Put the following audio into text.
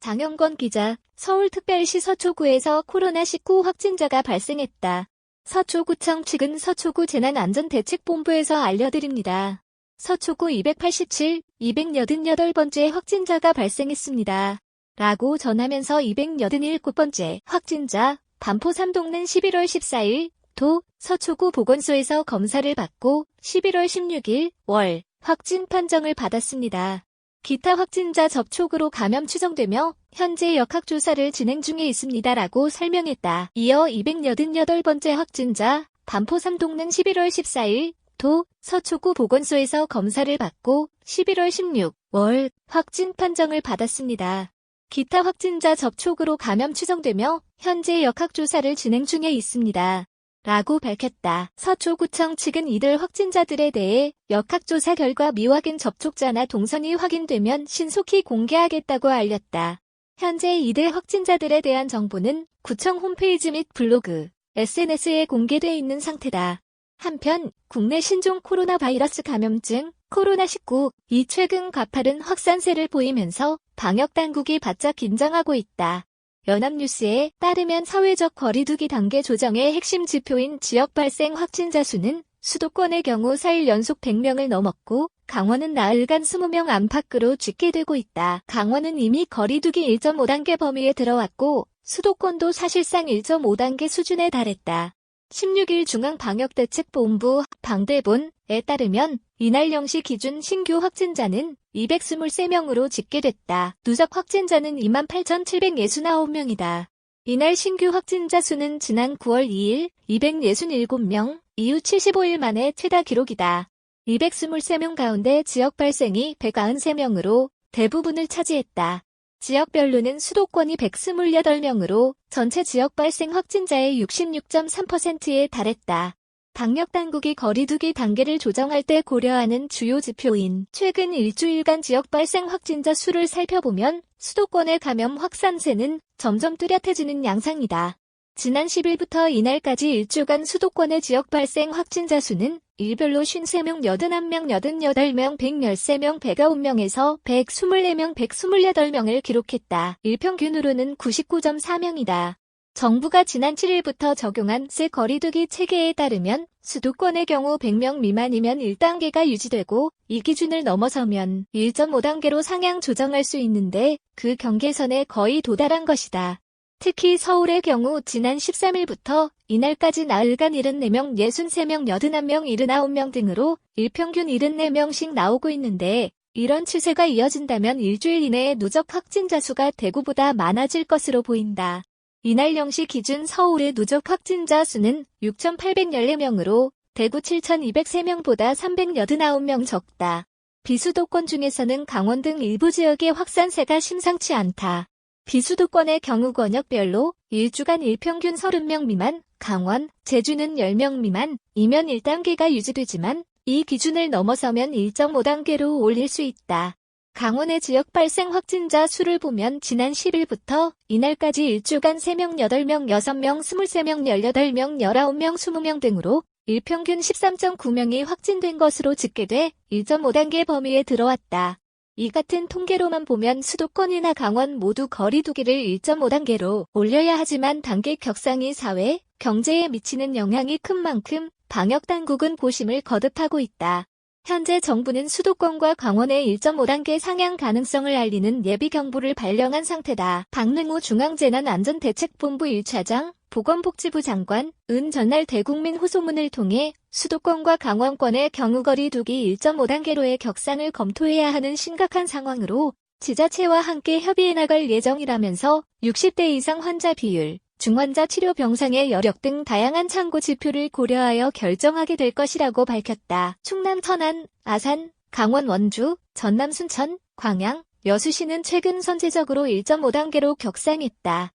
장영권 기자, 서울특별시 서초구에서 코로나19 확진자가 발생했다. 서초구청 측은 서초구 재난안전대책본부에서 알려드립니다. 서초구 287, 288번째 확진자가 발생했습니다. 라고 전하면서 287번째 확진자, 반포 3동는 11월 14일 도 서초구 보건소에서 검사를 받고 11월 16일 월 확진 판정을 받았습니다. 기타 확진자 접촉으로 감염 추정되며 현재 역학조사를 진행 중에 있습니다라고 설명했다. 이어 288번째 확진자 반포 3동는 11월 14일 도 서초구 보건소에서 검사를 받고 11월 16월 확진 판정을 받았습니다. 기타 확진자 접촉으로 감염 추정되며 현재 역학조사를 진행 중에 있습니다. 라고 밝혔다. 서초구청 측은 이들 확진자들에 대해 역학조사 결과 미확인 접촉자나 동선이 확인되면 신속히 공개하겠다고 알렸다. 현재 이들 확진자들에 대한 정보는 구청 홈페이지 및 블로그, SNS에 공개돼 있는 상태다. 한편 국내 신종 코로나 바이러스 감염증 코로나19이 최근 가파른 확산세를 보이면서 방역당국이 바짝 긴장하고 있다. 연합뉴스에 따르면 사회적 거리두기 단계 조정의 핵심 지표인 지역 발생 확진자 수는 수도권의 경우 4일 연속 100명을 넘었고 강원은 나흘간 20명 안팎으로 집계되고 있다. 강원은 이미 거리두기 1.5단계 범위에 들어왔고 수도권도 사실상 1.5단계 수준에 달했다. 16일 중앙방역대책본부 방대본에 따르면 이날 0시 기준 신규 확진자는 223명으로 집계됐다. 누적 확진자는 28,769명이다. 이날 신규 확진자 수는 지난 9월 2일 267명, 이후 75일 만에 최다 기록이다. 223명 가운데 지역 발생이 193명으로 대부분을 차지했다. 지역별로는 수도권이 128명으로 전체 지역 발생 확진자의 66.3%에 달했다. 방역당국이 거리두기 단계를 조정할 때 고려하는 주요 지표인 최근 일주일간 지역 발생 확진자 수를 살펴보면 수도권의 감염 확산세는 점점 뚜렷해지는 양상이다. 지난 10일부터 이날까지 일주간 수도권의 지역 발생 확진자 수는 일별로 53명, 81명, 88명, 113명, 109명에서 124명, 128명을 기록했다. 일평균으로는 99.4명이다. 정부가 지난 7일부터 적용한 새 거리두기 체계에 따르면 수도권의 경우 100명 미만이면 1단계가 유지되고 이 기준을 넘어서면 1.5단계로 상향 조정할 수 있는데 그 경계선에 거의 도달한 것이다. 특히 서울의 경우 지난 13일부터 이날까지 나흘간 74명, 63명, 81명, 79명 등으로 일평균 74명씩 나오고 있는데 이런 추세가 이어진다면 일주일 이내에 누적 확진자 수가 대구보다 많아질 것으로 보인다. 이날 0시 기준 서울의 누적 확진자 수는 6,814명으로 대구 7,203명보다 389명 적다. 비수도권 중에서는 강원 등 일부 지역의 확산세가 심상치 않다. 비수도권의 경우 권역별로 일주간 일평균 30명 미만, 강원, 제주는 10명 미만이면 1단계가 유지되지만 이 기준을 넘어서면 1.5단계로 올릴 수 있다. 강원의 지역 발생 확진자 수를 보면 지난 10일부터 이날까지 일주간 3명, 8명, 6명, 23명, 18명, 19명, 20명 등으로 일평균 13.9명이 확진된 것으로 집계돼 1.5단계 범위에 들어왔다. 이 같은 통계로만 보면 수도권이나 강원 모두 거리두기를 1.5단계로 올려야 하지만 단계 격상이 사회, 경제에 미치는 영향이 큰 만큼 방역당국은 고심을 거듭하고 있다. 현재 정부는 수도권과 강원의 1.5단계 상향 가능성을 알리는 예비경보를 발령한 상태다. 박능우 중앙재난안전대책본부 1차장, 보건복지부 장관은 전날 대국민 호소문을 통해 수도권과 강원권의 경우 거리두기 1.5단계로의 격상을 검토해야 하는 심각한 상황으로 지자체와 함께 협의해 나갈 예정이라면서 60대 이상 환자 비율, 중환자 치료 병상의 여력 등 다양한 참고 지표를 고려하여 결정하게 될 것이라고 밝혔다. 충남 천안, 아산, 강원 원주, 전남 순천, 광양, 여수시는 최근 선제적으로 1.5단계로 격상했다.